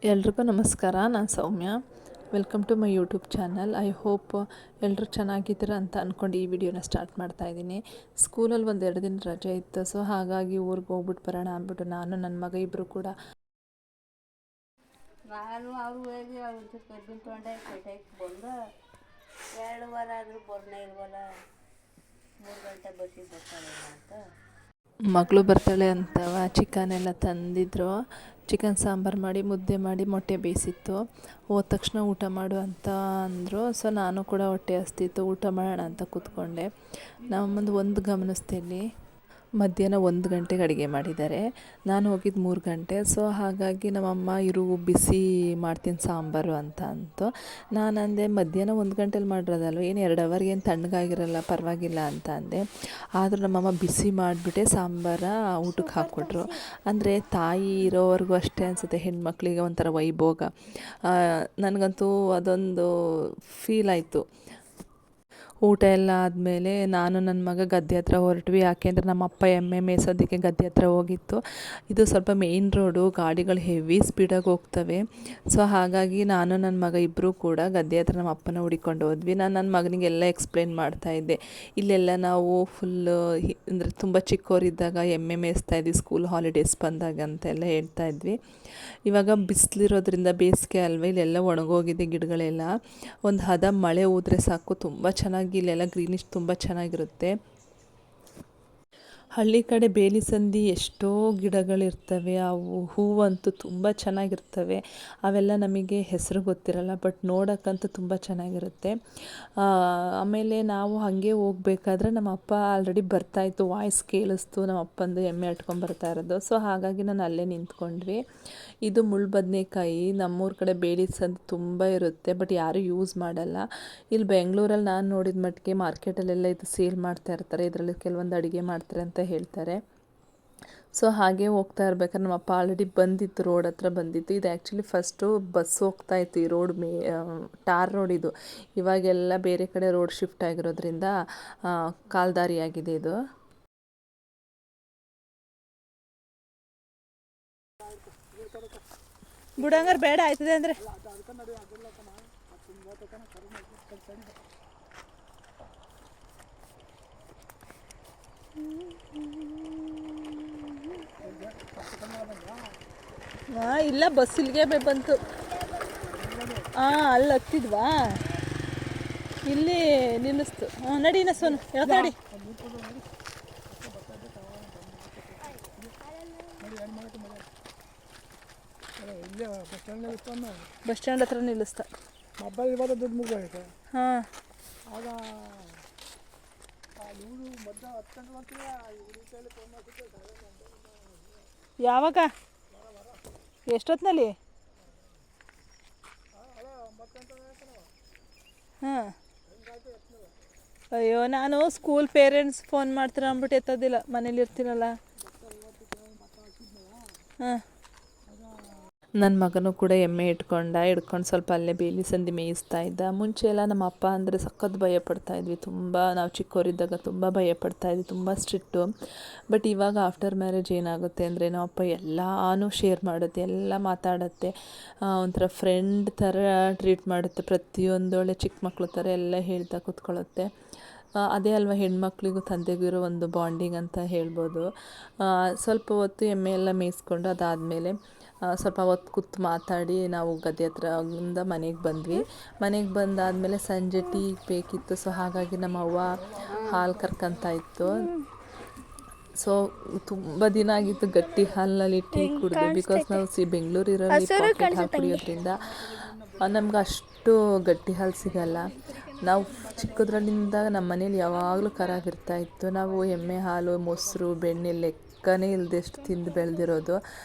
ಎಲ್ರಿಗೂ ನಮಸ್ಕಾರ. ನಾನು Soumya. Welcome to my YouTube channel. I hope ಎಲ್ಲರೂ ಚೆನ್ನಾಗಿದ್ದೀರ ಅಂತ ಅಂದ್ಕೊಂಡು ಈ ವಿಡಿಯೋನ ಸ್ಟಾರ್ಟ್ ಮಾಡ್ತಾಯಿದ್ದೀನಿ. ಸ್ಕೂಲಲ್ಲಿ ಒಂದು 2 ದಿನ ರಜೆ ಇತ್ತು, ಸೊ ಹಾಗಾಗಿ ಊರಿಗೆ ಹೋಗ್ಬಿಟ್ಟು ಬರೋಣ ಅಂದ್ಬಿಟ್ಟು ನಾನು ನನ್ನ ಮಗ ಇಬ್ಬರು ಕೂಡ ನಾನು ಅವ್ರು ಹೋಗಿ ಅವ್ರ ಕಬ್ಬಿನ ತೊಗೊಂಡೆ ಪೇಟೆಗೆ ಬಂದು 2 ವಾರ ಆದರೂ ಬರ್ನೇ ಇಲ್ವಲ್ಲ, 3 ಗಂಟೆ ಬಸ್ಸಿಗೆ ಬರ್ತಾಳೆ ಅಂತ. ಮಗಳು ಬರ್ತಾಳೆ ಅಂತವ ಚಿಕನ್ ಎಲ್ಲ ತಂದಿದ್ರು. ಚಿಕನ್ ಸಾಂಬಾರು ಮಾಡಿ, ಮುದ್ದೆ ಮಾಡಿ, ಮೊಟ್ಟೆ ಬೇಯಿಸಿತ್ತು. ಹೋದ ತಕ್ಷಣ ಊಟ ಮಾಡು ಅಂತ ಅಂದರು. ಸೊ ನಾನು ಕೂಡ ಹೊಟ್ಟೆ ಹಸ್ತಿತ್ತು, ಊಟ ಮಾಡೋಣ ಅಂತ ಕೂತ್ಕೊಂಡೆ. ನಮ್ಮದು ಒಂದು ಗಮನಿಸ್ತೀನಿ, ಮಧ್ಯಾಹ್ನ 1 ಗಂಟೆಗೆ ಅಡುಗೆ ಮಾಡಿದ್ದಾರೆ. ನಾನು ಹೋಗಿದ್ದು 3 ಗಂಟೆ. ಸೊ ಹಾಗಾಗಿ ನಮ್ಮಮ್ಮ ಇರು ಬಿಸಿ ಮಾಡ್ತೀನಿ ಸಾಂಬಾರು ಅಂತ ಅಂತು. ನಾನು ಅಂದೆ ಮಧ್ಯಾಹ್ನ 1 ಗಂಟೆಲಿ ಮಾಡಿರೋದಲ್ವ, ಏನು 2 ಅವರ್ಗೆ ಏನು ತಣ್ಣಗಾಗಿರಲ್ಲ, ಪರವಾಗಿಲ್ಲ ಅಂತ ಅಂದೆ. ಆದರೂ ನಮ್ಮಮ್ಮ ಬಿಸಿ ಮಾಡಿಬಿಟ್ಟೆ ಸಾಂಬಾರ ಊಟಕ್ಕೆ ಹಾಕ್ಕೊಟ್ರು. ಅಂದರೆ ತಾಯಿ ಇರೋವರೆಗೂ ಅಷ್ಟೇ ಅನಿಸುತ್ತೆ ಹೆಣ್ಮಕ್ಳಿಗೆ ಒಂಥರ ವೈಭೋಗ. ನನಗಂತೂ ಅದೊಂದು ಫೀಲ್ ಆಯಿತು. ಊಟ ಎಲ್ಲ ಆದಮೇಲೆ ನಾನು ನನ್ನ ಮಗ ಗದ್ದೆ ಹತ್ರ ಹೊರಟ್ವಿ. ಯಾಕೆಂದರೆ ನಮ್ಮ ಅಪ್ಪ ಎಮ್ಮೆ ಮೇಯ್ಸೋದಕ್ಕೆ ಗದ್ದೆ ಹತ್ರ ಹೋಗಿತ್ತು. ಇದು ಸ್ವಲ್ಪ ಮೇಯ್ನ್ ರೋಡು, ಗಾಡಿಗಳು ಹೆವಿ ಸ್ಪೀಡಾಗಿ ಹೋಗ್ತವೆ. ಸೊ ಹಾಗಾಗಿ ನಾನು ನನ್ನ ಮಗ ಇಬ್ಬರೂ ಕೂಡ ಗದ್ದೆ ಹತ್ರ ನಮ್ಮ ಅಪ್ಪನ ಹುಡಿಕೊಂಡು ಹೋದ್ವಿ. ನಾನು ನನ್ನ ಮಗನಿಗೆಲ್ಲ ಎಕ್ಸ್ಪ್ಲೇನ್ ಮಾಡ್ತಾಯಿದ್ದೆ. ಇಲ್ಲೆಲ್ಲ ನಾವು ಫುಲ್ಲು ಅಂದರೆ ತುಂಬ ಚಿಕ್ಕವರಿದ್ದಾಗ ಎಮ್ಮೆ ಮೇಯಿಸ್ತಾಯಿದ್ವಿ, ಸ್ಕೂಲ್ ಹಾಲಿಡೇಸ್ ಬಂದಾಗ ಅಂತೆಲ್ಲ ಹೇಳ್ತಾಯಿದ್ವಿ. ಇವಾಗ ಬಿಸಿಲಿರೋದ್ರಿಂದ ಬೇಸಿಗೆ ಅಲ್ವ, ಇಲ್ಲೆಲ್ಲ ಒಣಗೋಗಿದೆ ಗಿಡಗಳೆಲ್ಲ. ಒಂದು ಹದ ಮಳೆ ಊದ್ರೆ ಸಾಕು, ತುಂಬ ಚೆನ್ನಾಗಿ ಇಲ್ಲೆಲ್ಲ ಗ್ರೀನಿಶ್ ತುಂಬ ಚೆನ್ನಾಗಿರುತ್ತೆ. ಹಳ್ಳಿ ಕಡೆ ಬೇಲಿ ಸಂದಿ ಎಷ್ಟೋ ಗಿಡಗಳಿರ್ತವೆ, ಅವು ಹೂವಂತೂ ತುಂಬ ಚೆನ್ನಾಗಿರ್ತವೆ. ಅವೆಲ್ಲ ನಮಗೆ ಹೆಸರು ಗೊತ್ತಿರಲ್ಲ, ಬಟ್ ನೋಡೋಕ್ಕಂತೂ ತುಂಬ ಚೆನ್ನಾಗಿರುತ್ತೆ. ಆಮೇಲೆ ನಾವು ಹಾಗೆ ಹೋಗ್ಬೇಕಾದ್ರೆ ನಮ್ಮ ಅಪ್ಪ ಆಲ್ರೆಡಿ ಬರ್ತಾಯಿತ್ತು, ವಾಯ್ಸ್ ಕೇಳಿಸ್ತು ನಮ್ಮ ಅಪ್ಪಂದು ಎಮ್ಮೆ ಹಟ್ಕೊಂಡು ಬರ್ತಾ ಇರೋದು. ಸೊ ಹಾಗಾಗಿ ನಾನು ಅಲ್ಲೇ ನಿಂತ್ಕೊಂಡ್ವಿ. ಇದು ಮುಳ್ಳು ಬದನೆಕಾಯಿ. ನಮ್ಮೂರ ಕಡೆ ಬೇಲಿ ಸಂದಿ ತುಂಬ ಇರುತ್ತೆ, ಬಟ್ ಯಾರೂ ಯೂಸ್ ಮಾಡಲ್ಲ. ಇಲ್ಲಿ ಬೆಂಗಳೂರಲ್ಲಿ ನಾನು ನೋಡಿದ ಮಟ್ಟಿಗೆ ಮಾರ್ಕೆಟಲ್ಲೆಲ್ಲ ಇದು ಸೇಲ್ ಮಾಡ್ತಾ ಇರ್ತಾರೆ, ಇದರಲ್ಲಿ ಕೆಲವೊಂದು ಅಡುಗೆ ಮಾಡ್ತಾರೆ ಅಂತ ಹೇಳ್ತಾರೆ. ಸೊ ಹಾಗೆ ಹೋಗ್ತಾ ಇರ್ಬೇಕಾದ್ರೆ ನಮ್ಮ ಅಪ್ಪ ಆಲ್ರೆಡಿ ಬಂದಿತ್ತು, ರೋಡ್ ಹತ್ರ ಬಂದಿತ್ತು. ಇದು ಆ್ಯಕ್ಚುಲಿ ಫಸ್ಟು ಬಸ್ ಹೋಗ್ತಾಯಿತ್ತು, ಈ ರೋಡ್ ಟಾರ್ ರೋಡ್ ಇದು. ಇವಾಗೆಲ್ಲ ಬೇರೆ ಕಡೆ ರೋಡ್ ಶಿಫ್ಟ್ ಆಗಿರೋದ್ರಿಂದ ಕಾಲ್ದಾರಿಯಾಗಿದೆ ಇದು. ಬಿಡಂಗಾರ ಬೇಡ ಆಯ್ತದೆ ಅಂದರೆ ಇಲ್ಲ, ಬಸ್ ಇಲ್ಲಿಗೆ ಬಂತು. ಅಲ್ಲಿ ಹತ್ತಿದ್ವಾ, ಇಲ್ಲಿ ನಿಲ್ಲಿಸ್ತು. ನಡೀನ ಸೋನು, ಯಾವ್ದಾಡಿ ಬಸ್ ಸ್ಟ್ಯಾಂಡ್ ಹತ್ರ ನಿಲ್ಲಿಸ್ತಾ. ಹಾಂ, ಯಾವಾಗ ಎಷ್ಟೊತ್ತಿನಲ್ಲಿ? ಹಾಂ, ಅಯ್ಯೋ ನಾನು ಸ್ಕೂಲ್ ಪೇರೆಂಟ್ಸ್ ಫೋನ್ ಮಾಡ್ತಾರೆ ಅಂದ್ಬಿಟ್ಟು ಎತ್ತೋದಿಲ್ಲ, ಮನೇಲಿ ಇರ್ತೀನಲ್ಲ. ಹಾಂ, ನನ್ನ ಮಗನೂ ಕೂಡ ಎಮ್ಮೆ ಹಿಡ್ಕೊಂಡು ಸ್ವಲ್ಪ ಅಲ್ಲೇ ಬೇಲಿ ಸಂದಿ ಮೇಯಿಸ್ತಾ ಇದ್ದ. ಮುಂಚೆ ಎಲ್ಲ ನಮ್ಮ ಅಪ್ಪ ಅಂದರೆ ಸಖತ್ ಭಯಪಡ್ತಾಯಿದ್ವಿ, ತುಂಬ ನಾವು ಚಿಕ್ಕವರಿದ್ದಾಗ ತುಂಬ ಭಯಪಡ್ತಾಯಿದ್ವಿ, ತುಂಬ ಸ್ಟ್ರಿಕ್ಟು. ಬಟ್ ಇವಾಗ ಆಫ್ಟರ್ ಮ್ಯಾರೇಜ್ ಏನಾಗುತ್ತೆ ಅಂದರೆ ನಮ್ಮ ಅಪ್ಪ ಎಲ್ಲನೂ ಶೇರ್ ಮಾಡುತ್ತೆ, ಎಲ್ಲ ಮಾತಾಡುತ್ತೆ, ಒಂಥರ ಫ್ರೆಂಡ್ ಥರ ಟ್ರೀಟ್ ಮಾಡುತ್ತೆ. ಪ್ರತಿಯೊಂದು ಒಳ್ಳೆ ಚಿಕ್ಕ ಮಕ್ಳ ಥರ ಎಲ್ಲ ಹೇಳ್ತಾ ಕೂತ್ಕೊಳ್ಳುತ್ತೆ. ಅದೇ ಅಲ್ವ ಹೆಣ್ಮಕ್ಳಿಗೂ ತಂದೆಗೂ ಇರೋ ಒಂದು ಬಾಂಡಿಂಗ್ ಅಂತ ಹೇಳ್ಬೋದು. ಸ್ವಲ್ಪ ಹೊತ್ತು ಎಮ್ಮೆ ಎಲ್ಲ ಮೇಯಿಸ್ಕೊಂಡು ಅದಾದಮೇಲೆ ಸ್ವಲ್ಪ ಹೊತ್ತು ಕೂತು ಮಾತಾಡಿ ನಾವು ಗದ್ದೆ ಹತ್ರದಿಂದ ಮನೆಗೆ ಬಂದ್ವಿ. ಮನೆಗೆ ಬಂದಾದಮೇಲೆ ಸಂಜೆ ಟೀ ಬೇಕಿತ್ತು. ಸೊ ಹಾಗಾಗಿ ನಮ್ಮ ಅವ್ವ ಹಾಲು ಕರ್ಕೊಂತ ಇತ್ತು. ಸೊ ತುಂಬ ದಿನ ಆಗಿತ್ತು ಗಟ್ಟಿ ಹಾಲಿನಲ್ಲಿ ಟೀ ಕುಡಿದು. ಬಿಕಾಸ್ ನಾವು ಬೆಂಗಳೂರಿರಲ್ಲಿ ಪಾಕೆಟ್ ಹಾಲು ಕುಡಿಯೋದ್ರಿಂದ ನಮ್ಗೆ ಅಷ್ಟು ಗಟ್ಟಿ ಹಾಲು ಸಿಗಲ್ಲ. ನಾವು ಚಿಕ್ಕದ್ರಲ್ಲಿಂದ ನಮ್ಮ ಮನೇಲಿ ಯಾವಾಗಲೂ ಕರಾವಿರ್ತಾಯಿತ್ತು. ನಾವು ಎಮ್ಮೆ ಹಾಲು, ಮೊಸರು, ಬೆಣ್ಣೆ ಲೆಕ್ಕನೇ ಇಲ್ಲದೆಷ್ಟು ತಿಂದು ಬೆಳೆದಿರೋದು.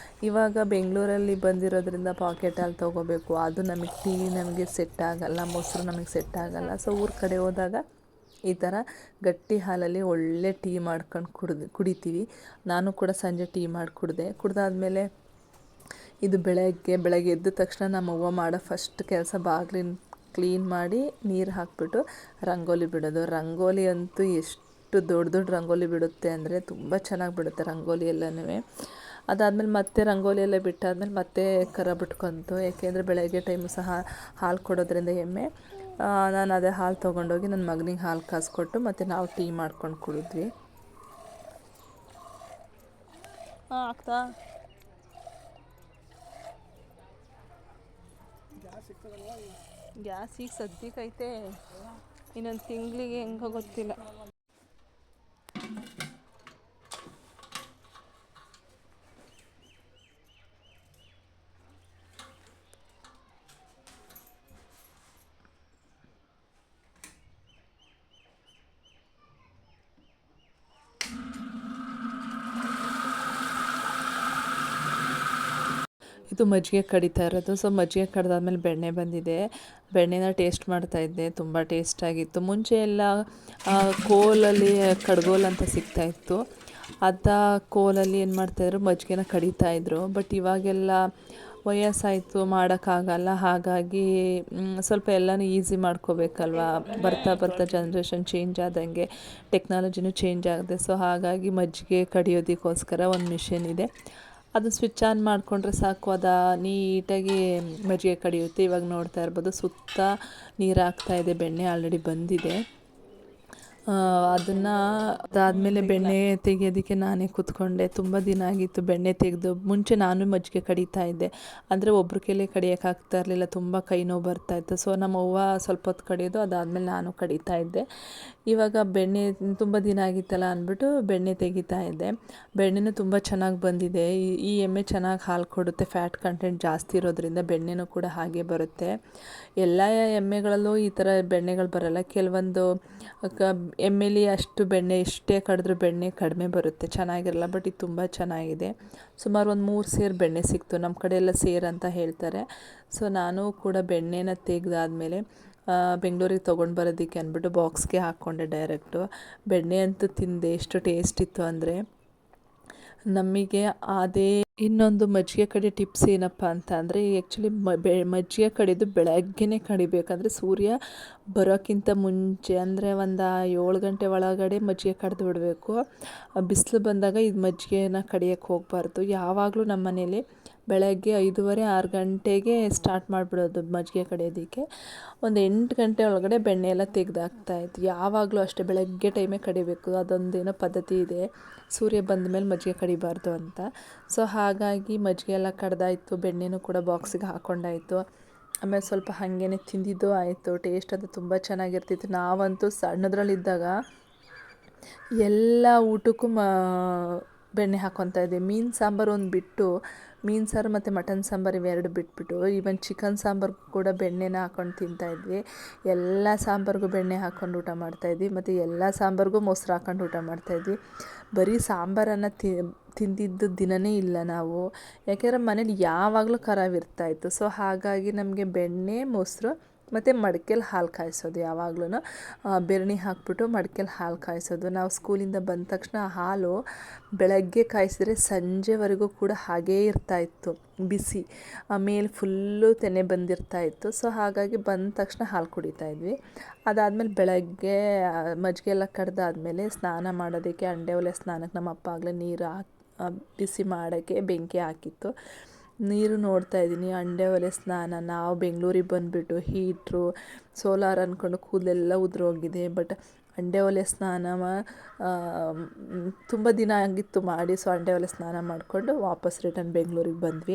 ಇವಾಗ ಬೆಂಗಳೂರಲ್ಲಿ ಬಂದಿರೋದ್ರಿಂದ ಪಾಕೆಟ್ ಹಾಲು ತೊಗೋಬೇಕು, ಅದು ನಮಗೆ ಟೀ ನಮಗೆ ಸೆಟ್ ಆಗಲ್ಲ, ಮೊಸರು ನಮಗೆ ಸೆಟ್ ಆಗಲ್ಲ. ಸೊ ಊರ ಕಡೆ ಹೋದಾಗ ಈ ಥರ ಗಟ್ಟಿ ಹಾಲಲ್ಲಿ ಒಳ್ಳೆ ಟೀ ಮಾಡ್ಕೊಂಡು ಕುಡಿತೀವಿ. ನಾನು ಕೂಡ ಸಂಜೆ ಟೀ ಮಾಡಿ ಕುಡ್ದಾದ್ಮೇಲೆ ಇದು ಬೆಳಗ್ಗೆ ಎದ್ದ ತಕ್ಷಣ ನಮ್ಮವ್ವ ಮಾಡೋ ಫಸ್ಟ್ ಕೆಲಸ ಬಾಗಿಲಿನ ಕ್ಲೀನ್ ಮಾಡಿ ನೀರು ಹಾಕಿಬಿಟ್ಟು ರಂಗೋಲಿ ಬಿಡೋದು. ರಂಗೋಲಿ ಅಂತೂ ಎಷ್ಟು ದೊಡ್ಡ ರಂಗೋಲಿ ಬಿಡುತ್ತೆ ಅಂದರೆ ತುಂಬ ಚೆನ್ನಾಗಿ ಬಿಡುತ್ತೆ ರಂಗೋಲಿ ಎಲ್ಲನೂ. ಅದಾದಮೇಲೆ ಮತ್ತೆ ರಂಗೋಲಿ ಎಲ್ಲ ಬಿಟ್ಟಾದ್ಮೇಲೆ ಮತ್ತೆ ಕರ ಬಿಟ್ಕೊತು. ಏಕೆಂದರೆ ಬೆಳಗ್ಗೆ ಟೈಮು ಸಹ ಹಾಲು ಕೊಡೋದ್ರಿಂದ ಎಮ್ಮೆ. ನಾನು ಅದೇ ಹಾಲು ತೊಗೊಂಡೋಗಿ ನನ್ನ ಮಗನಿಗೆ ಹಾಲು ಕಾಸ್ಕೊಟ್ಟು ಮತ್ತು ನಾವು ಟೀ ಮಾಡ್ಕೊಂಡು ಕುಡಿದ್ವಿ. ಹಾಂ ಆಗ್ತಾ ಗ್ಯಾಸ್ ಈಗ ಸದ್ಯಕ್ಕೈತೆ, ಇನ್ನೊಂದು ತಿಂಗಳಿಗೆ ಹೆಂಗೋ ಗೊತ್ತಿಲ್ಲ. ಇದು ಮಜ್ಜಿಗೆ ಕಡಿತಾ ಇರೋದು. ಸೊ ಮಜ್ಜಿಗೆ ಕಡ್ದಾದ್ಮೇಲೆ ಬೆಣ್ಣೆ ಬಂದಿದೆ. ಬೆಣ್ಣೆನ ಟೇಸ್ಟ್ ಮಾಡ್ತಾಯಿದ್ದೆ, ತುಂಬ ಟೇಸ್ಟಾಗಿತ್ತು. ಮುಂಚೆ ಎಲ್ಲ ಕೋಲಲ್ಲಿ ಕಡ್ಗೋಲು ಅಂತ ಸಿಗ್ತಾಯಿತ್ತು. ಕೋಲಲ್ಲಿ ಏನು ಮಾಡ್ತಾಯಿದ್ರು, ಮಜ್ಜಿಗೆನ ಕಡಿತಾಯಿದ್ರು. ಬಟ್ ಇವಾಗೆಲ್ಲ ವಯಸ್ಸಾಯಿತು, ಮಾಡೋಕ್ಕಾಗಲ್ಲ. ಹಾಗಾಗಿ ಸ್ವಲ್ಪ ಎಲ್ಲನೂ ಈಸಿ ಮಾಡ್ಕೋಬೇಕಲ್ವ. ಬರ್ತಾ ಬರ್ತಾ ಜನ್ರೇಷನ್ ಚೇಂಜ್ ಆದಂಗೆ ಟೆಕ್ನಾಲಜಿನೂ ಚೇಂಜ್ ಆಗಿದೆ. ಸೊ ಹಾಗಾಗಿ ಮಜ್ಜಿಗೆ ಕಡಿಯೋದಕ್ಕೋಸ್ಕರ ಒಂದು ಮಿಷಿನ್ ಇದೆ. ಅದು ಸ್ವಿಚ್ ಆನ್ ಮಾಡಿಕೊಂಡ್ರೆ ಸಾಕು, ಅದು ನೀಟಾಗಿ ಮಜ್ಜಿಗೆ ಕಡಿಯುತ್ತೆ. ಇವಾಗ ನೋಡ್ತಾ ಇರ್ಬೋದು, ಸುತ್ತ ನೀರು ಹಾಕ್ತಾಯಿದೆ. ಬೆಣ್ಣೆ ಆಲ್ರೆಡಿ ಬಂದಿದೆ. ಅದಾದಮೇಲೆ ಬೆಣ್ಣೆ ತೆಗೆಯೋದಕ್ಕೆ ನಾನೇ ಕೂತ್ಕೊಂಡೆ. ತುಂಬ ದಿನ ಆಗಿತ್ತು ಬೆಣ್ಣೆ ತೆಗೆದು. ಮುಂಚೆ ನಾನು ಮಜ್ಜಿಗೆ ಕಡಿತಾ ಇದ್ದೆ, ಅಂದರೆ ಒಬ್ರ ಕೈಲೇ ಕಡಿಯೋಕ್ಕಾಗ್ತಾ ಇರಲಿಲ್ಲ, ತುಂಬ ಕೈ ನೋವು ಬರ್ತಾಯಿತ್ತು. ಸೊ ನಮ್ಮವ್ವ ಸ್ವಲ್ಪ ಹೊತ್ತು ಕಡಿಯೋದು, ಅದಾದಮೇಲೆ ನಾನು ಕಡಿತಾ ಇದ್ದೆ. ಇವಾಗ ಬೆಣ್ಣೆ ತುಂಬ ದಿನ ಆಗಿತ್ತಲ್ಲ ಅಂದ್ಬಿಟ್ಟು ಬೆಣ್ಣೆ ತೆಗಿತಾ ಇದ್ದೆ. ಬೆಣ್ಣೆನೂ ತುಂಬ ಚೆನ್ನಾಗಿ ಬಂದಿದೆ. ಈ ಎಮ್ಮೆ ಚೆನ್ನಾಗಿ ಹಾಲು ಕೊಡುತ್ತೆ. ಫ್ಯಾಟ್ ಕಂಟೆಂಟ್ ಜಾಸ್ತಿ ಇರೋದ್ರಿಂದ ಬೆಣ್ಣೆನೂ ಕೂಡ ಹಾಗೆ ಬರುತ್ತೆ. ಎಲ್ಲ ಎಮ್ಮೆಗಳಲ್ಲೂ ಈ ಥರ ಬೆಣ್ಣೆಗಳು ಬರೋಲ್ಲ. ಕೆಲವೊಂದು ಎಮ್ಮೆಲಿ ಅಷ್ಟು ಬೆಣ್ಣೆ ಎಷ್ಟೇ ಕಡಿದ್ರೂ ಬೆಣ್ಣೆ ಕಡಿಮೆ ಬರುತ್ತೆ, ಚೆನ್ನಾಗಿರಲ್ಲ. ಬಟ್ ಇದು ತುಂಬ ಚೆನ್ನಾಗಿದೆ. ಸುಮಾರು ಒಂದು 3 ಸೇರು ಬೆಣ್ಣೆ ಸಿಕ್ತು. ನಮ್ಮ ಕಡೆ ಎಲ್ಲ ಸೇರು ಅಂತ ಹೇಳ್ತಾರೆ. ಸೊ ನಾನು ಕೂಡ ಬೆಣ್ಣೆನ ತೆಗೆದಾದ್ಮೇಲೆ ಬೆಂಗಳೂರಿಗೆ ತೊಗೊಂಡು ಬರೋದಕ್ಕೆ ಅಂದ್ಬಿಟ್ಟು ಬಾಕ್ಸ್ಗೆ ಹಾಕ್ಕೊಂಡೆ ಡೈರೆಕ್ಟು. ಬೆಣ್ಣೆ ಅಂತೂ ತಿಂದೆ, ಎಷ್ಟು ಟೇಸ್ಟ್ ಇತ್ತು ಅಂದರೆ ನಮಗೆ. ಅದೇ ಇನ್ನೊಂದು ಮಜ್ಜಿಗೆ ಕಡಿ ಟಿಪ್ಸ್ ಏನಪ್ಪ ಅಂತ ಅಂದರೆ, ಆ್ಯಕ್ಚುಲಿ ಮಜ್ಜಿಗೆ ಕಡಿಯೋದು ಬೆಳಗ್ಗೆನೇ ಕಡಿಬೇಕಂದ್ರೆ ಸೂರ್ಯ ಬರೋಕ್ಕಿಂತ ಮುಂಚೆ, ಅಂದರೆ ಒಂದು 7 ಗಂಟೆ ಒಳಗಡೆ ಮಜ್ಜಿಗೆ ಕಡ್ದು ಬಿಡಬೇಕು. ಬಿಸಿಲು ಬಂದಾಗ ಇದು ಮಜ್ಜಿಗೆನ ಕಡಿಯೋಕ್ಕೆ ಹೋಗಬಾರ್ದು. ಯಾವಾಗಲೂ ನಮ್ಮ ಮನೇಲಿ ಬೆಳಗ್ಗೆ 5:30 6 ಗಂಟೆಗೆ ಸ್ಟಾರ್ಟ್ ಮಾಡಿಬಿಡೋದು ಮಜ್ಜಿಗೆ ಕಡಿಯೋದಕ್ಕೆ. ಒಂದು 8 ಗಂಟೆ ಒಳಗಡೆ ಬೆಣ್ಣೆ ಎಲ್ಲ ತೆಗೆದಾಕ್ತಾಯಿತ್ತು. ಯಾವಾಗಲೂ ಅಷ್ಟೇ ಬೆಳಗ್ಗೆ ಟೈಮೇ ಕಡಿಬೇಕು. ಅದೊಂದೇನೋ ಪದ್ಧತಿ ಇದೆ, ಸೂರ್ಯ ಬಂದ ಮೇಲೆ ಮಜ್ಜಿಗೆ ಕಡಿಬಾರ್ದು ಅಂತ. ಸೊ ಹಾಗಾಗಿ ಮಜ್ಜಿಗೆ ಎಲ್ಲ ಕಡ್ದಾಯಿತು. ಬೆಣ್ಣೆನೂ ಕೂಡ ಬಾಕ್ಸಿಗೆ ಹಾಕ್ಕೊಂಡಾಯಿತು. ಆಮೇಲೆ ಸ್ವಲ್ಪ ಹಾಗೇ ತಿಂದಿದ್ದು ಆಯಿತು. ಟೇಸ್ಟ್ ಅದು ತುಂಬ ಚೆನ್ನಾಗಿರ್ತಿತ್ತು. ನಾವಂತೂ ಸಣ್ಣದ್ರಲ್ಲಿದ್ದಾಗ ಎಲ್ಲ ಊಟಕ್ಕೂ ಬೆಣ್ಣೆ ಹಾಕ್ಕೊತಾ ಇದ್ವಿ. ಮೀನು ಸಾಂಬಾರು ಒಂದು ಬಿಟ್ಟು, ಮೀನು ಸಾರು ಮತ್ತು ಮಟನ್ ಸಾಂಬಾರು ಇವೆರಡು ಬಿಟ್ಬಿಟ್ಟು ಈವನ್ ಚಿಕನ್ ಸಾಂಬಾರ್ಗೂ ಕೂಡ ಬೆಣ್ಣೆನ ಹಾಕ್ಕೊಂಡು ತಿಂತಾಯಿದ್ವಿ. ಎಲ್ಲ ಸಾಂಬಾರಿಗೂ ಬೆಣ್ಣೆ ಹಾಕ್ಕೊಂಡು ಊಟ ಮಾಡ್ತಾಯಿದ್ವಿ. ಮತ್ತು ಎಲ್ಲ ಸಾಂಬಾರಿಗೂ ಮೊಸರು ಹಾಕ್ಕೊಂಡು ಊಟ ಮಾಡ್ತಾಯಿದ್ವಿ. ಬರೀ ಸಾಂಬಾರನ್ನು ತಿಂದಿದ್ದು ದಿನವೇ ಇಲ್ಲ ನಾವು. ಯಾಕೆಂದರೆ ಮನೇಲಿ ಯಾವಾಗಲೂ ಕರಾವು ಇರ್ತಾಯಿತ್ತು. ಸೊ ಹಾಗಾಗಿ ನಮಗೆ ಬೆಣ್ಣೆ, ಮೊಸರು ಮತ್ತು ಮಡ್ಕೆಲಿ ಹಾಲು ಕಾಯಿಸೋದು. ಯಾವಾಗ್ಲೂ ಬೆರಣಿ ಹಾಕ್ಬಿಟ್ಟು ಮಡ್ಕೆಲಿ ಹಾಲು ಕಾಯಿಸೋದು. ನಾವು ಸ್ಕೂಲಿಂದ ಬಂದ ತಕ್ಷಣ ಹಾಲು ಬೆಳಗ್ಗೆ ಕಾಯಿಸಿದ್ರೆ ಸಂಜೆವರೆಗೂ ಕೂಡ ಹಾಗೇ ಇರ್ತಾಯಿತ್ತು ಬಿಸಿ. ಆಮೇಲೆ ಫುಲ್ಲು ತೆನೆ ಬಂದಿರ್ತಾಯಿತ್ತು. ಸೊ ಹಾಗಾಗಿ ಬಂದ ತಕ್ಷಣ ಹಾಲು ಕುಡಿತಾಯಿದ್ವಿ. ಅದಾದಮೇಲೆ ಬೆಳಗ್ಗೆ ಮಜ್ಜಿಗೆ ಎಲ್ಲ ಕಡ್ದಾದ್ಮೇಲೆ ಸ್ನಾನ ಮಾಡೋದಕ್ಕೆ ಅಂಡೆ ಒಲೆ ಸ್ನಾನಕ್ಕೆ ನಮ್ಮ ಅಪ್ಪ ಆಗಲೇ ನೀರು ಬಿಸಿ ಮಾಡೋಕ್ಕೆ ಬೆಂಕಿ ಹಾಕಿತ್ತು. ನೀರು ನೋಡ್ತಾ ಇದ್ದೀನಿ, ಅಂಡೆ ಒಲೆ ಸ್ನಾನ. ನಾವು ಬೆಂಗಳೂರಿಗೆ ಬಂದುಬಿಟ್ಟು ಹೀಟ್ರು ಸೋಲಾರ್ ಅಂದ್ಕೊಂಡು ಕೂದಲೆಲ್ಲ ಉದುರೋಗಿದೆ. ಬಟ್ ಅಂಡೆ ಒಲೆ ಸ್ನಾನ ತುಂಬ ದಿನ ಆಗಿತ್ತು ಮಾಡಿ. ಸೊ ಅಂಡೆ ಒಲೆ ಸ್ನಾನ ಮಾಡಿಕೊಂಡು ವಾಪಸ್ ರಿಟರ್ನ್ ಬೆಂಗಳೂರಿಗೆ ಬಂದ್ವಿ.